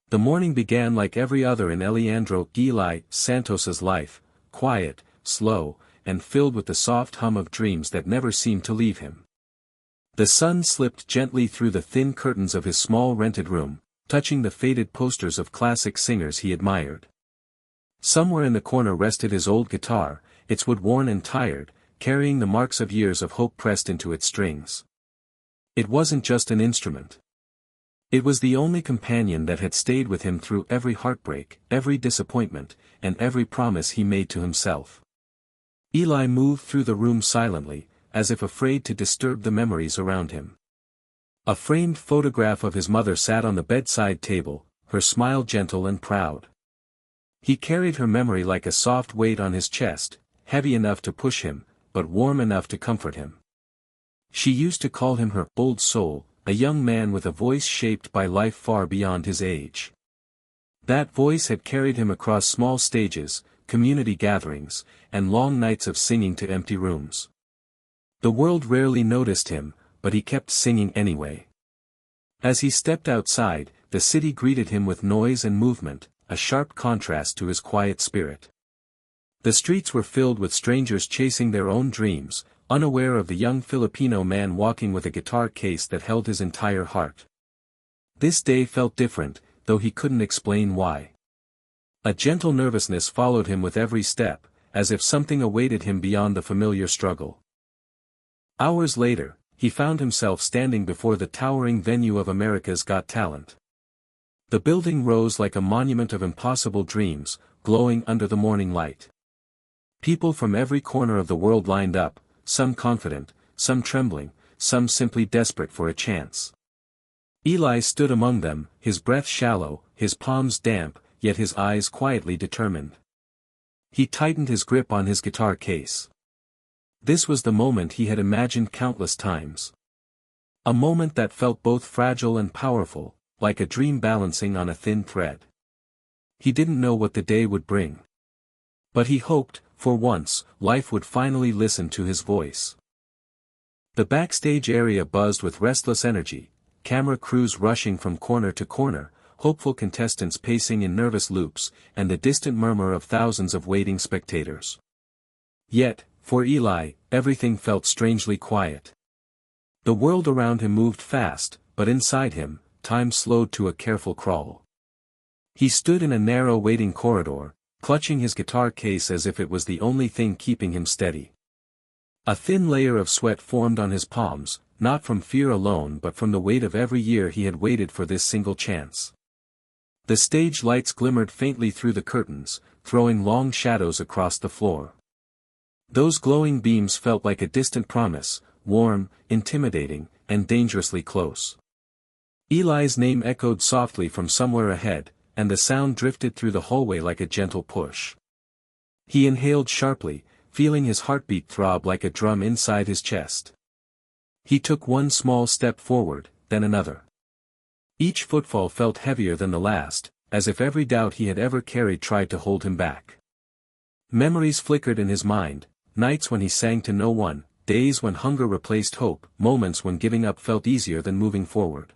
The morning began like every other in Eliandro Santos's life, quiet, slow, and filled with the soft hum of dreams that never seemed to leave him. The sun slipped gently through the thin curtains of his small rented room, touching the faded posters of classic singers he admired. Somewhere in the corner rested his old guitar, its wood worn and tired, carrying the marks of years of hope pressed into its strings. It wasn't just an instrument. It was the only companion that had stayed with him through every heartbreak, every disappointment, and every promise he made to himself. Eli moved through the room silently, as if afraid to disturb the memories around him. A framed photograph of his mother sat on the bedside table, her smile gentle and proud. He carried her memory like a soft weight on his chest, heavy enough to push him, but warm enough to comfort him. She used to call him her old soul, a young man with a voice shaped by life far beyond his age. That voice had carried him across small stages, community gatherings, and long nights of singing to empty rooms. The world rarely noticed him, but he kept singing anyway. As he stepped outside, the city greeted him with noise and movement, a sharp contrast to his quiet spirit. The streets were filled with strangers chasing their own dreams, unaware of the young Filipino man walking with a guitar case that held his entire heart. This day felt different, though he couldn't explain why. A gentle nervousness followed him with every step, as if something awaited him beyond the familiar struggle. Hours later, he found himself standing before the towering venue of America's Got Talent. The building rose like a monument of impossible dreams, glowing under the morning light. People from every corner of the world lined up, some confident, some trembling, some simply desperate for a chance. Eli stood among them, his breath shallow, his palms damp, yet his eyes quietly determined. He tightened his grip on his guitar case. This was the moment he had imagined countless times. A moment that felt both fragile and powerful, like a dream balancing on a thin thread. He didn't know what the day would bring. But he hoped, for once, life would finally listen to his voice. The backstage area buzzed with restless energy, camera crews rushing from corner to corner, hopeful contestants pacing in nervous loops, and the distant murmur of thousands of waiting spectators. Yet, for Eli, everything felt strangely quiet. The world around him moved fast, but inside him, time slowed to a careful crawl. He stood in a narrow waiting corridor, clutching his guitar case as if it was the only thing keeping him steady. A thin layer of sweat formed on his palms, not from fear alone but from the weight of every year he had waited for this single chance. The stage lights glimmered faintly through the curtains, throwing long shadows across the floor. Those glowing beams felt like a distant promise, warm, intimidating, and dangerously close. Eli's name echoed softly from somewhere ahead, and the sound drifted through the hallway like a gentle push. He inhaled sharply, feeling his heartbeat throb like a drum inside his chest. He took one small step forward, then another. Each footfall felt heavier than the last, as if every doubt he had ever carried tried to hold him back. Memories flickered in his mind, nights when he sang to no one, days when hunger replaced hope, moments when giving up felt easier than moving forward.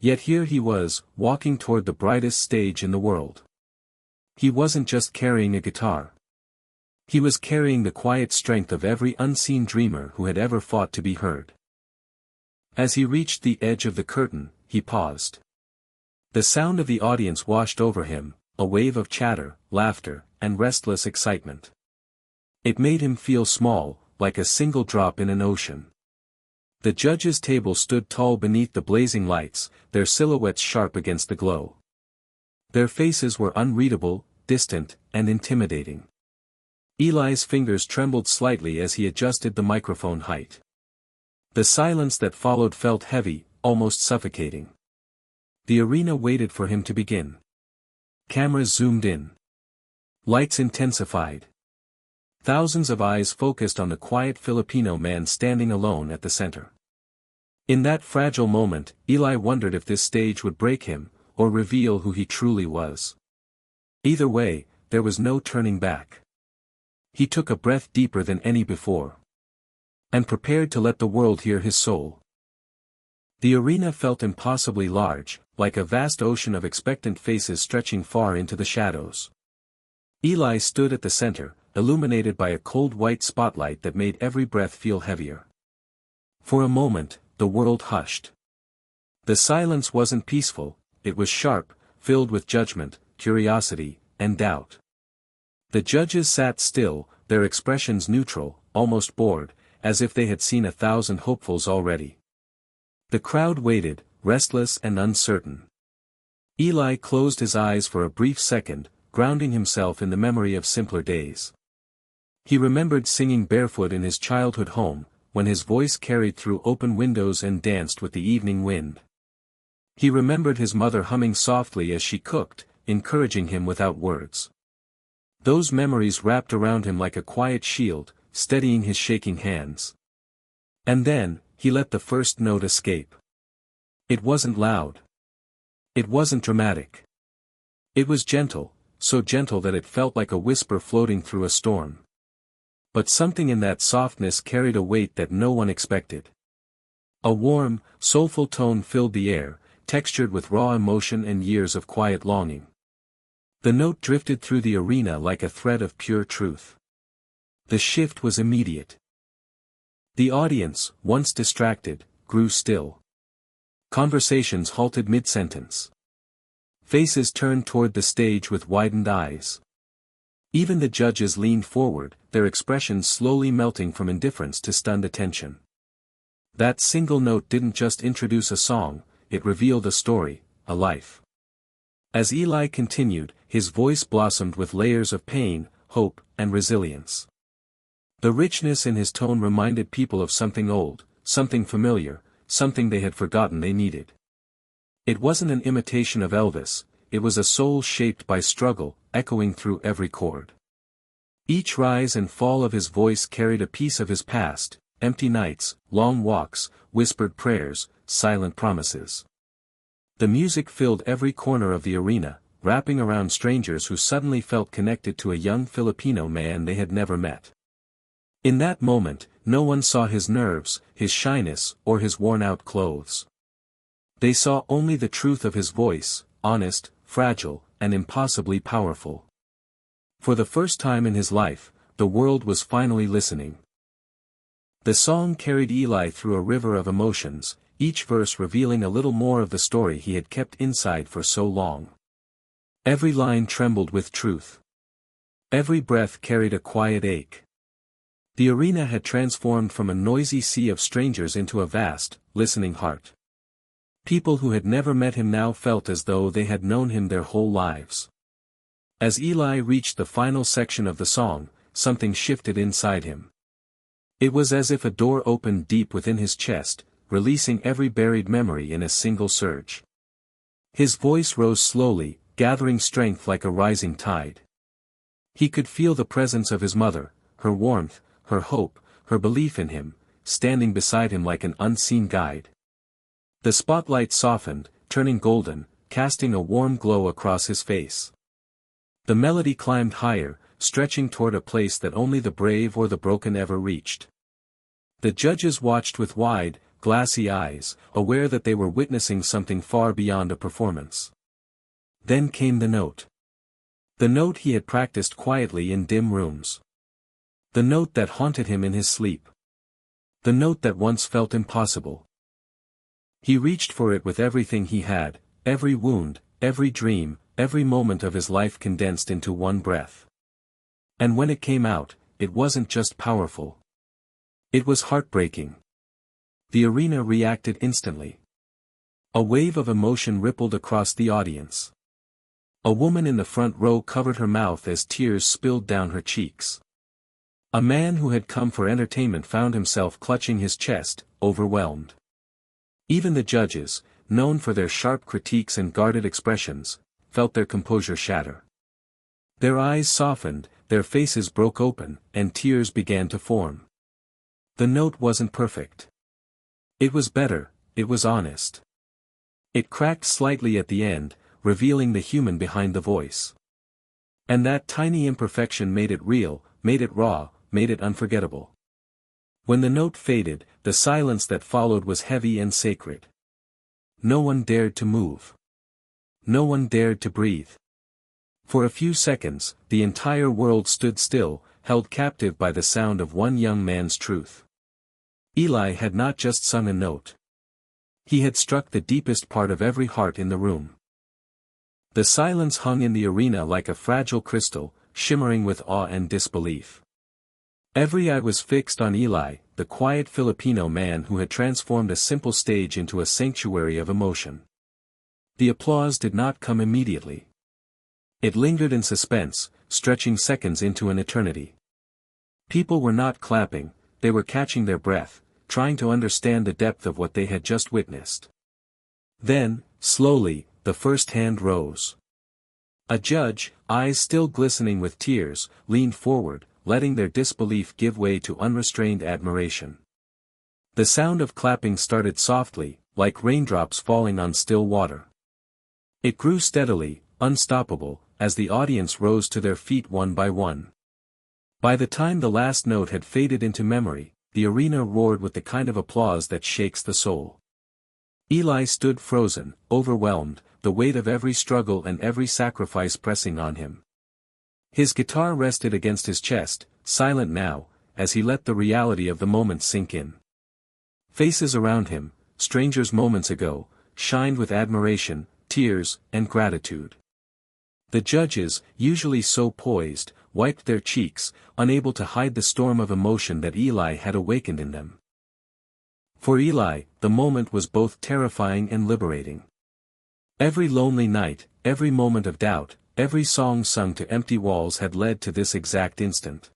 Yet here he was, walking toward the brightest stage in the world. He wasn't just carrying a guitar. He was carrying the quiet strength of every unseen dreamer who had ever fought to be heard. As he reached the edge of the curtain, he paused. The sound of the audience washed over him, a wave of chatter, laughter, and restless excitement. It made him feel small, like a single drop in an ocean. The judges' table stood tall beneath the blazing lights, their silhouettes sharp against the glow. Their faces were unreadable, distant, and intimidating. Eli's fingers trembled slightly as he adjusted the microphone height. The silence that followed felt heavy, almost suffocating. The arena waited for him to begin. Cameras zoomed in. Lights intensified. Thousands of eyes focused on the quiet Filipino man standing alone at the center. In that fragile moment, Eli wondered if this stage would break him, or reveal who he truly was. Either way, there was no turning back. He took a breath deeper than any before. And prepared to let the world hear his soul. The arena felt impossibly large, like a vast ocean of expectant faces stretching far into the shadows. Eli stood at the center, illuminated by a cold white spotlight that made every breath feel heavier. For a moment, the world hushed. The silence wasn't peaceful, it was sharp, filled with judgment, curiosity, and doubt. The judges sat still, their expressions neutral, almost bored, as if they had seen 1,000 hopefuls already. The crowd waited, restless and uncertain. Eli closed his eyes for a brief second, grounding himself in the memory of simpler days. He remembered singing barefoot in his childhood home, when his voice carried through open windows and danced with the evening wind. He remembered his mother humming softly as she cooked, encouraging him without words. Those memories wrapped around him like a quiet shield, steadying his shaking hands. And then, he let the first note escape. It wasn't loud. It wasn't dramatic. It was gentle, so gentle that it felt like a whisper floating through a storm. But something in that softness carried a weight that no one expected. A warm, soulful tone filled the air, textured with raw emotion and years of quiet longing. The note drifted through the arena like a thread of pure truth. The shift was immediate. The audience, once distracted, grew still. Conversations halted mid-sentence. Faces turned toward the stage with widened eyes. Even the judges leaned forward, their expressions slowly melting from indifference to stunned attention. That single note didn't just introduce a song, it revealed a story, a life. As Eli continued, his voice blossomed with layers of pain, hope, and resilience. The richness in his tone reminded people of something old, something familiar, something they had forgotten they needed. It wasn't an imitation of Elvis, it was a soul shaped by struggle, echoing through every chord. Each rise and fall of his voice carried a piece of his past, empty nights, long walks, whispered prayers, silent promises. The music filled every corner of the arena, wrapping around strangers who suddenly felt connected to a young Filipino man they had never met. In that moment, no one saw his nerves, his shyness, or his worn-out clothes. They saw only the truth of his voice, honest, fragile, and impossibly powerful. For the first time in his life, the world was finally listening. The song carried Eli through a river of emotions, each verse revealing a little more of the story he had kept inside for so long. Every line trembled with truth. Every breath carried a quiet ache. The arena had transformed from a noisy sea of strangers into a vast, listening heart. People who had never met him now felt as though they had known him their whole lives. As Eli reached the final section of the song, something shifted inside him. It was as if a door opened deep within his chest, releasing every buried memory in a single surge. His voice rose slowly, gathering strength like a rising tide. He could feel the presence of his mother, her warmth, her hope, her belief in him, standing beside him like an unseen guide. The spotlight softened, turning golden, casting a warm glow across his face. The melody climbed higher, stretching toward a place that only the brave or the broken ever reached. The judges watched with wide, glassy eyes, aware that they were witnessing something far beyond a performance. Then came the note. The note he had practiced quietly in dim rooms. The note that haunted him in his sleep. The note that once felt impossible. He reached for it with everything he had, every wound, every dream, every moment of his life condensed into one breath. And when it came out, it wasn't just powerful. It was heartbreaking. The arena reacted instantly. A wave of emotion rippled across the audience. A woman in the front row covered her mouth as tears spilled down her cheeks. A man who had come for entertainment found himself clutching his chest, overwhelmed. Even the judges, known for their sharp critiques and guarded expressions, felt their composure shatter. Their eyes softened, their faces broke open, and tears began to form. The note wasn't perfect. It was better, it was honest. It cracked slightly at the end, revealing the human behind the voice. And that tiny imperfection made it real, made it raw, made it unforgettable. When the note faded, the silence that followed was heavy and sacred. No one dared to move. no one dared to breathe. For a few seconds, the entire world stood still, held captive by the sound of one young man's truth. Eli had not just sung a note. He had struck the deepest part of every heart in the room. The silence hung in the arena like a fragile crystal, shimmering with awe and disbelief. Every eye was fixed on Eli, the quiet Filipino man who had transformed a simple stage into a sanctuary of emotion. The applause did not come immediately. It lingered in suspense, stretching seconds into an eternity. People were not clapping, they were catching their breath, trying to understand the depth of what they had just witnessed. Then, slowly, the first hand rose. A judge, eyes still glistening with tears, leaned forward, letting their disbelief give way to unrestrained admiration. The sound of clapping started softly, like raindrops falling on still water. It grew steadily, unstoppable, as the audience rose to their feet one by one. By the time the last note had faded into memory, the arena roared with the kind of applause that shakes the soul. Eli stood frozen, overwhelmed, the weight of every struggle and every sacrifice pressing on him. His guitar rested against his chest, silent now, as he let the reality of the moment sink in. Faces around him, strangers moments ago, shined with admiration, tears, and gratitude. The judges, usually so poised, wiped their cheeks, unable to hide the storm of emotion that Eli had awakened in them. For Eli, the moment was both terrifying and liberating. Every lonely night, every moment of doubt, every song sung to empty walls had led to this exact instant.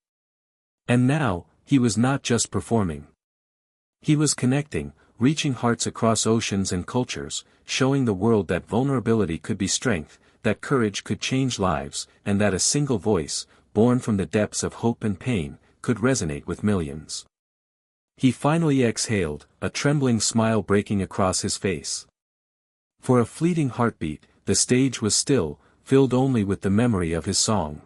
And now, he was not just performing. He was connecting, reaching hearts across oceans and cultures, showing the world that vulnerability could be strength, that courage could change lives, and that a single voice, born from the depths of hope and pain, could resonate with millions. He finally exhaled, a trembling smile breaking across his face. For a fleeting heartbeat, the stage was still, filled only with the memory of his song.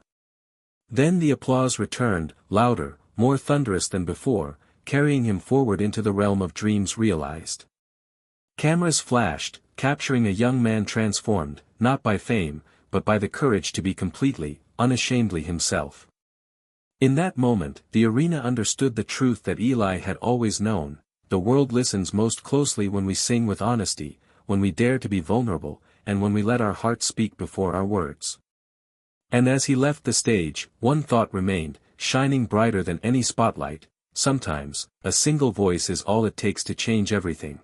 Then the applause returned, louder, more thunderous than before, carrying him forward into the realm of dreams realized. Cameras flashed, capturing a young man transformed, not by fame, but by the courage to be completely, unashamedly himself. In that moment, the arena understood the truth that Eli had always known: the world listens most closely when we sing with honesty, when we dare to be vulnerable, and when we let our hearts speak before our words. And as he left the stage, one thought remained, shining brighter than any spotlight: sometimes, a single voice is all it takes to change everything.